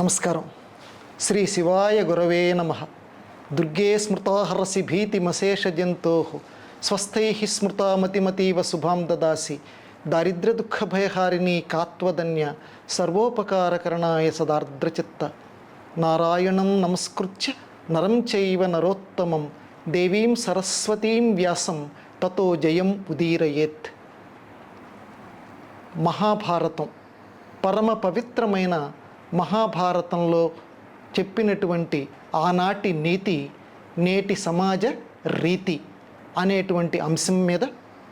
నమస్కారం. శ్రీ శివాయ గురవే నమః. దుర్గే స్మృతాహరసి భీతిమశేష జంతో స్వస్థై స్మృతా మతిమతీవ శుభాం దదాసి దారిద్ర్య దుఃఖ భయహారిణి కాత్వదన్య సర్వోపకారకరణాయ సదార్ద్రచిత్త నారాయణం నమస్కృత్య నరం చైవ నరోత్తమం దేవీం సరస్వతీం వ్యాసం తతో జయం ఉదీరయేత్. మహాభారతం, పరమ పవిత్రమైన మహాభారతంలో చెప్పినటువంటి ఆనాటి నీతి, నేటి సమాజ రీతి అనేటువంటి అంశం మీద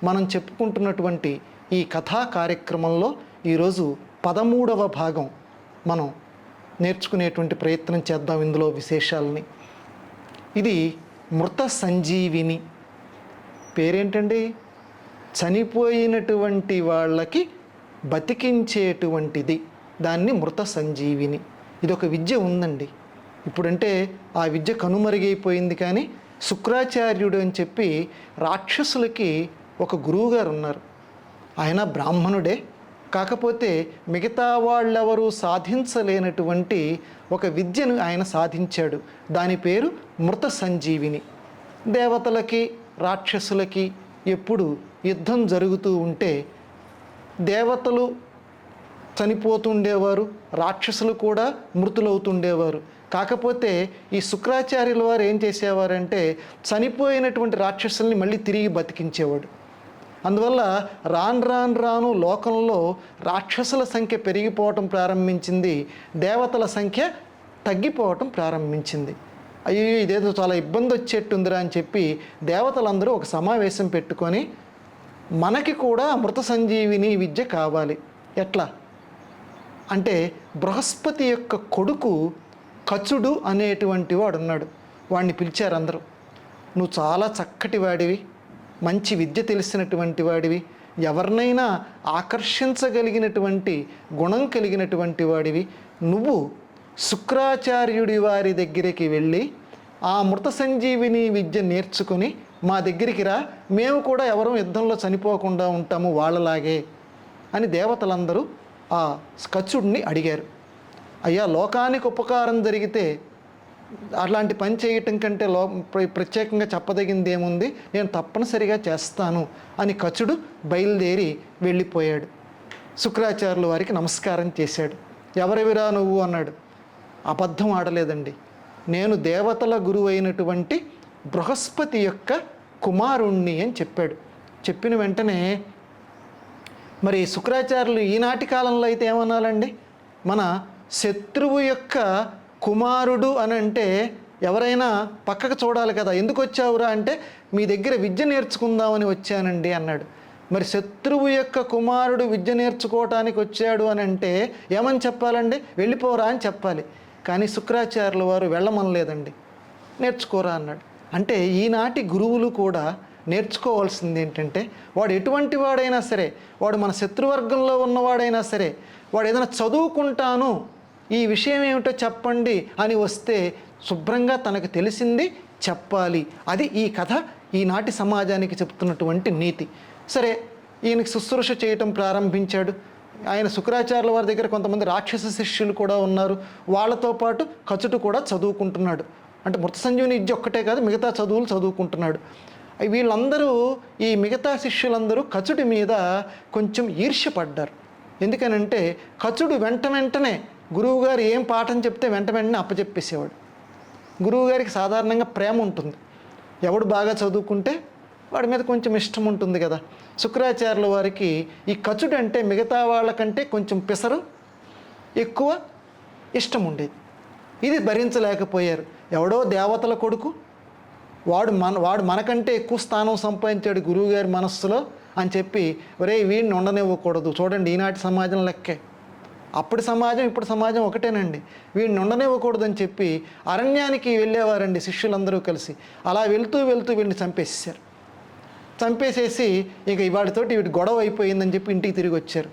మనం చెప్పుకుంటున్నటువంటి ఈ కథా కార్యక్రమంలో ఈరోజు 13వ భాగం మనం నేర్చుకునేటువంటి ప్రయత్నం చేద్దాం. ఇందులో విశేషాలని. ఇది మృత సంజీవిని. పేరేంటండి? చనిపోయినటువంటి వాళ్ళకి బతికించేటువంటిది. దాన్ని మృత సంజీవిని. ఇది ఒక విద్య ఉందండి. ఇప్పుడంటే ఆ విద్య కనుమరుగైపోయింది. కానీ శుక్రాచార్యుడు అని చెప్పి రాక్షసులకి ఒక గురువుగారు ఉన్నారు. ఆయన బ్రాహ్మణుడే. కాకపోతే మిగతా వాళ్ళెవరూ సాధించలేనటువంటి ఒక విద్యను ఆయన సాధించాడు. దాని పేరు మృత సంజీవిని. దేవతలకి రాక్షసులకి ఎప్పుడు యుద్ధం జరుగుతూ ఉంటే దేవతలు చనిపోతుండేవారు, రాక్షసులు కూడా మృతులవుతుండేవారు. కాకపోతే ఈ శుక్రాచార్యుల వారు ఏం చేసేవారంటే చనిపోయినటువంటి రాక్షసుల్ని మళ్ళీ తిరిగి బతికించేవాడు. అందువల్ల రాను లోకంలో రాక్షసుల సంఖ్య పెరిగిపోవటం ప్రారంభించింది, దేవతల సంఖ్య తగ్గిపోవటం ప్రారంభించింది. అయ్యో, ఇదేదో చాలా ఇబ్బంది వచ్చేట్టుందిరా అని చెప్పి దేవతలందరూ ఒక సమావేశం పెట్టుకొని మనకి కూడా మృత సంజీవిని విద్య కావాలి. ఎట్లా అంటే బృహస్పతి యొక్క కొడుకు కచుడు అనేటువంటి వాడు ఉన్నాడు. వాడిని పిలిచారు అందరూ. నువ్వు చాలా చక్కటి వాడివి, మంచి విద్య తెలిసినటువంటి వాడివి, ఎవరినైనా ఆకర్షించగలిగినటువంటి గుణం కలిగినటువంటి వాడివి. నువ్వు శుక్రాచార్యుడి వారి దగ్గరికి వెళ్ళి ఆ మృత సంజీవిని విద్య నేర్చుకుని మా దగ్గరికి రా, మేము కూడా ఎవరూ యుద్ధంలో చనిపోకుండా ఉంటాము వాళ్ళలాగే అని దేవతలందరూ ఆ కచుడిని అడిగారు. అయ్యా, లోకానికి ఉపకారం జరిగితే అలాంటి పని చేయటం కంటే ప్రత్యేకంగా చెప్పదగింది ఏముంది, నేను తప్పనిసరిగా చేస్తాను అని కచుడు బయలుదేరి వెళ్ళిపోయాడు. శుక్రాచార్యుల వారికి నమస్కారం చేశాడు. ఎవరెవిరా నువ్వు అన్నాడు. అబద్ధం ఆడలేదండి, నేను దేవతల గురువు అయినటువంటి బృహస్పతి యొక్క కుమారుణ్ణి అని చెప్పాడు. చెప్పిన వెంటనే మరి శుక్రాచార్యులు ఈనాటి కాలంలో అయితే ఏమనాలండి, మన శత్రువు యొక్క కుమారుడు అని అంటే ఎవరైనా పక్కకు చూడాలి కదా. ఎందుకు వచ్చావురా అంటే మీ దగ్గర విద్య నేర్చుకుందామని వచ్చానండి అన్నాడు. మరి శత్రువు యొక్క కుమారుడు విద్య నేర్చుకోవటానికి వచ్చాడు అని అంటే ఏమని చెప్పాలండి? వెళ్ళిపోరా అని చెప్పాలి. కానీ శుక్రాచార్యుల వారు వెళ్ళమనలేదండి, నేర్చుకోరా అన్నాడు. అంటే ఈనాటి గురువులు కూడా నేర్చుకోవాల్సింది ఏంటంటే, వాడు ఎటువంటి వాడైనా సరే, వాడు మన శత్రువర్గంలో ఉన్నవాడైనా సరే, వాడు ఏదైనా చదువుకుంటాను, ఈ విషయం ఏమిటో చెప్పండి అని వస్తే శుభ్రంగా తనకు తెలిసింది చెప్పాలి. అది ఈ కథ ఈనాటి సమాజానికి చెప్తున్నటువంటి నీతి. సరే, ఈయనకి శుశ్రూష చేయటం ప్రారంభించాడు. ఆయన శుక్రాచార్యుల వారి దగ్గర కొంతమంది రాక్షస శిష్యులు కూడా ఉన్నారు. వాళ్ళతో పాటు కచుడు కూడా చదువుకుంటున్నాడు. అంటే మృత సంజీవిని విద్య ఒక్కటే కాదు, మిగతా చదువులు చదువుకుంటున్నాడు. వీళ్ళందరూ, ఈ మిగతా శిష్యులందరూ కచుడి మీద కొంచెం ఈర్ష్యపడ్డారు. ఎందుకనంటే కచుడు వెంటనే గురువుగారు ఏం పాఠం చెప్తే వెంటనే అప్పచెప్పేసేవాడు. గురువుగారికి సాధారణంగా ప్రేమ ఉంటుంది. ఎవడు బాగా చదువుకుంటే వాడి మీద కొంచెం ఇష్టం ఉంటుంది కదా. శుక్రాచార్యుల వారికి ఈ కచుడు అంటే మిగతా వాళ్ళకంటే కొంచెం పిసరు ఎక్కువ ఇష్టం ఉండేది. ఇది భరించలేకపోయారు. ఎవడో దేవతల కొడుకు, వాడు మనకంటే ఎక్కువ స్థానం సంపాదించాడు గురువుగారి మనస్సులో అని చెప్పి, ఒరే వీడిని ఉండనివ్వకూడదు. చూడండి, ఈనాటి సమాజం లెక్కే. అప్పటి సమాజం ఇప్పుడు సమాజం ఒకటేనండి. వీడిని ఉండనివ్వకూడదు అని చెప్పి అరణ్యానికి వెళ్ళేవారండి శిష్యులందరూ కలిసి. అలా వెళ్తూ వీడిని చంపేసేసారు. చంపేసేసి ఇక వాడితోటి వీడి గొడవ అయిపోయిందని చెప్పి ఇంటికి తిరిగి వచ్చారు.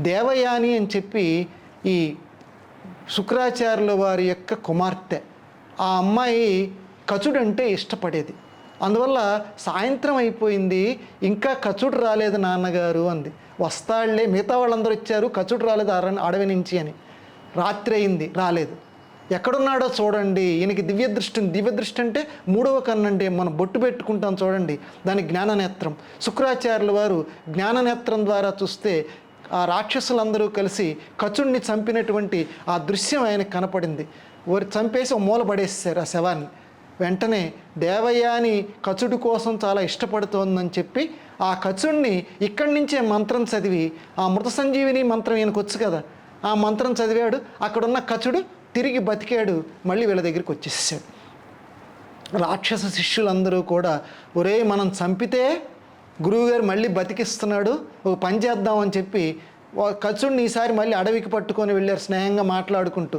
దేవయాని అని చెప్పి ఈ శుక్రాచార్యుల వారి యొక్క కుమార్తె, ఆ అమ్మాయి కచుడు అంటే ఇష్టపడేది. అందువల్ల సాయంత్రం అయిపోయింది, ఇంకా కచుడు రాలేదు నాన్నగారు అంది. వస్తాళ్లే, మిగతా వాళ్ళందరూ వచ్చారు, కచుడు రాలేదు అడవి నుంచి అని. రాత్రి అయింది, రాలేదు. ఎక్కడున్నాడో చూడండి. ఈయనకి దివ్యదృష్టి ఉంది. దివ్యదృష్టి అంటే మూడవ కన్నండి. మనం బొట్టు పెట్టుకుంటాం చూడండి, దాని జ్ఞాననేత్రం. శుక్రాచార్యుల వారు జ్ఞాననేత్రం ద్వారా చూస్తే ఆ రాక్షసులందరూ కలిసి కచుడిని చంపినటువంటి ఆ దృశ్యం ఆయనకు కనపడింది. వారు చంపేసి ఒక మూల పడేసారు ఆ శవాన్ని. వెంటనే దేవయాని కచుడు కోసం చాలా ఇష్టపడుతోందని చెప్పి ఆ కచుడిని ఇక్కడి నుంచే మంత్రం చదివి, ఆ మృత సంజీవిని మంత్రం ఈయనకు వచ్చు కదా, ఆ మంత్రం చదివాడు. అక్కడున్న కచుడు తిరిగి బతికాడు, మళ్ళీ వీళ్ళ దగ్గరికి వచ్చేసాడు. రాక్షస శిష్యులందరూ కూడా, ఒరే మనం చంపితే గురువుగారు మళ్ళీ బతికిస్తున్నాడు, ఒక పని చేద్దామని చెప్పి కచుడిని ఈసారి మళ్ళీ అడవికి పట్టుకొని వెళ్ళారు. స్నేహంగా మాట్లాడుకుంటూ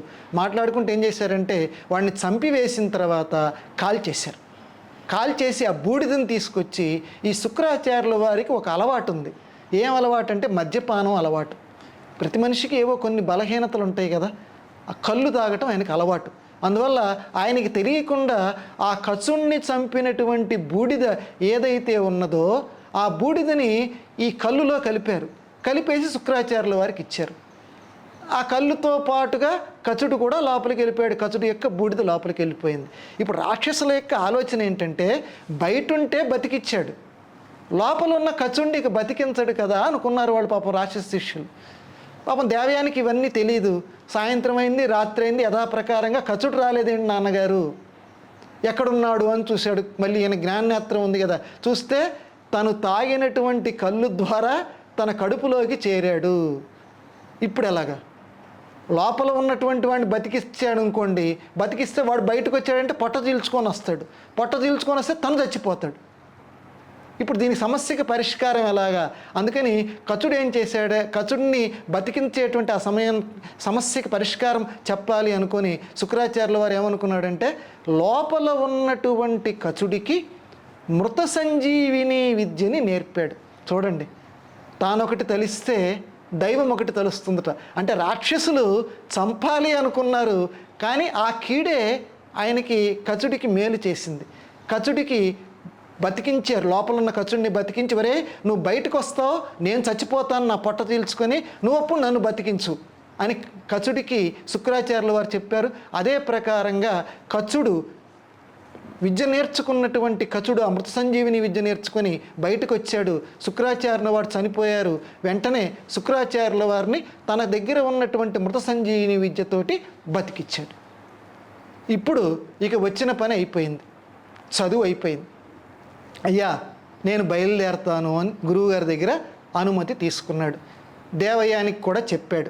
ఏం చేశారంటే వాడిని చంపివేసిన తర్వాత కాల్చేశారు. కాల్చేసి ఆ బూడిదని తీసుకొచ్చి, ఈ శుక్రాచార్యుల వారికి ఒక అలవాటు ఉంది. ఏం అలవాటు అంటే మద్యపానం అలవాటు. ప్రతి మనిషికి ఏవో కొన్ని బలహీనతలు ఉంటాయి కదా, ఆ కళ్ళు తాగటం ఆయనకు అలవాటు. అందువల్ల ఆయనకి తెలియకుండా ఆ కచుడిని చంపినటువంటి బూడిద ఏదైతే ఉన్నదో ఆ బూడిదని ఈ కళ్ళులో కలిపేసి శుక్రాచార్యుల వారికి ఇచ్చారు. ఆ కళ్ళుతో పాటుగా కచుడు కూడా లోపలికి వెళ్ళిపోయాడు. కచుడు యొక్క బూడిద లోపలికి వెళ్ళిపోయింది. ఇప్పుడు రాక్షసుల యొక్క ఆలోచన ఏంటంటే, బయట ఉంటే బతికిచ్చాడు, లోపల ఉన్న కచుడిని ఇక బతికించడు కదా అనుకున్నారు వాళ్ళు. పాపం రాక్షస శిష్యులు. పాపం దేవయానికి ఇవన్నీ తెలియదు. సాయంత్రం అయింది, రాత్రి అయింది, యథాప్రకారంగా కచుడు రాలేదేంటి నాన్నగారు, ఎక్కడున్నాడు అని చూశాడు. మళ్ళీ ఈయన జ్ఞాననేత్రం ఉంది కదా, చూస్తే తను తాగినటువంటి కళ్ళు ద్వారా తన కడుపులోకి చేరాడు. ఇప్పుడు ఎలాగా? లోపల ఉన్నటువంటి వాడిని బతికిచ్చాడు అనుకోండి, బతికిస్తే వాడు బయటకు వచ్చాడంటే పొట్ట చీల్చుకొని వస్తే తను చచ్చిపోతాడు. ఇప్పుడు దీని సమస్యకి పరిష్కారం ఎలాగా? అందుకని కచుడు ఏం చేశాడే, కచుడిని బతికించేటువంటి ఆ సమస్యకి పరిష్కారం చెప్పాలి అనుకొని శుక్రాచార్యుల వారు ఏమనుకున్నాడంటే, లోపల ఉన్నటువంటి కచుడికి మృత సంజీవిని విద్యని నేర్పాడు. చూడండి, తానొకటి తలిస్తే దైవం ఒకటి తలుస్తుందట. అంటే రాక్షసులు చంపాలి అనుకున్నారు, కానీ ఆ కీడే ఆయనకి కచుడికి మేలు చేసింది. కచుడికి బతికించారు, లోపల ఉన్న కచుడిని బతికించి, వరే నువ్వు బయటకు వస్తావు, నేను చచ్చిపోతాను నా పొట్ట తీల్చుకొని, నువ్వు అప్పుడు నన్ను బతికించు అని కచుడికి శుక్రాచార్యుల వారు చెప్పారు. అదే ప్రకారంగా కచుడు విద్య నేర్చుకున్నటువంటి కచుడు అమృత సంజీవిని విద్య నేర్చుకొని బయటకు వచ్చాడు. శుక్రాచార్యుల వారు చనిపోయారు. వెంటనే శుక్రాచార్యుల వారిని తన దగ్గర ఉన్నటువంటి మృత సంజీవిని విద్యతోటి బతికిచ్చాడు. ఇప్పుడు ఇక వచ్చిన పని అయిపోయింది, చదువు అయిపోయింది. అయ్యా నేను బయలుదేరతాను అని గురువుగారి దగ్గర అనుమతి తీసుకున్నాడు. దేవయానికి కూడా చెప్పాడు.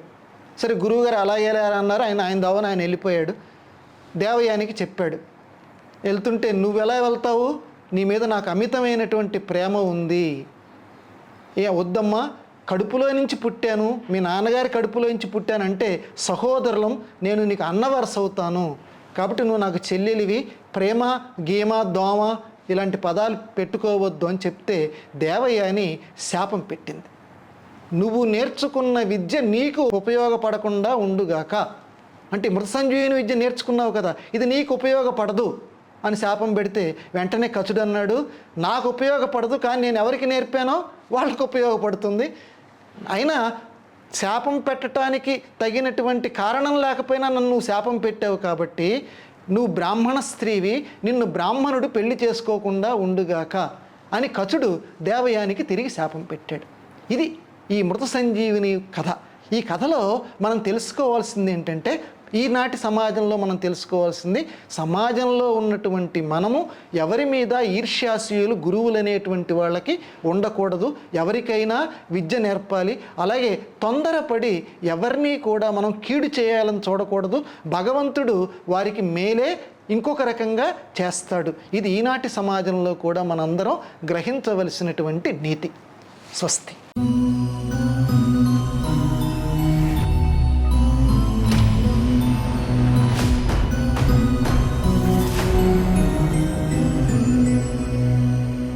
సరే గురువుగారు అలాగే అన్నారు. ఆయన దవన ఆయన వెళ్ళిపోయాడు. దేవయానికి చెప్పాడు, వెళ్తుంటే నువ్వెలా వెళ్తావు, నీ మీద నాకు అమితమైనటువంటి ప్రేమ ఉంది. వద్దమ్మా, కడుపులో నుంచి పుట్టాను, మీ నాన్నగారి కడుపులో నుంచి పుట్టానంటే సహోదరులం, నేను నీకు అన్నవరస అవుతాను, కాబట్టి నువ్వు నాకు చెల్లెలివి, ప్రేమ గీమ దోమ ఇలాంటి పదాలు పెట్టుకోవద్దు అని చెప్తే దేవయాని శాపం పెట్టింది. నువ్వు నేర్చుకున్న విద్య నీకు ఉపయోగపడకుండా ఉండుగాక. అంటే మృత సంజీవిని విద్య నేర్చుకున్నావు కదా, ఇది నీకు ఉపయోగపడదు అని శాపం పెడితే వెంటనే కచుడు అన్నాడు, నాకు ఉపయోగపడదు, కానీ నేను ఎవరికి నేర్పానో వాళ్ళకు ఉపయోగపడుతుంది. అయినా శాపం పెట్టడానికి తగినటువంటి కారణం లేకపోయినా నన్ను శాపం పెట్టావు కాబట్టి నువ్వు బ్రాహ్మణ స్త్రీవి, నిన్ను బ్రాహ్మణుడు పెళ్లి చేసుకోకుండా ఉండుగాక అని కచుడు దేవయానికి తిరిగి శాపం పెట్టాడు. ఇది ఈ మృత సంజీవిని కథ. ఈ కథలో మనం తెలుసుకోవాల్సింది ఏంటంటే, ఈనాటి సమాజంలో మనం తెలుసుకోవాల్సింది, సమాజంలో ఉన్నటువంటి మనము ఎవరి మీద ఈర్ష్యాశీయులు గురువులనేటువంటి వాళ్ళకి ఉండకూడదు. ఎవరికైనా విద్య నేర్పాలి. అలాగే తొందరపడి ఎవరిని కూడా మనం కీడు చేయాలని చూడకూడదు. భగవంతుడు వారికి మేలే ఇంకొక రకంగా చేస్తాడు. ఇది ఈనాటి సమాజంలో కూడా మనందరం గ్రహించవలసినటువంటి నీతి. స్వస్తి.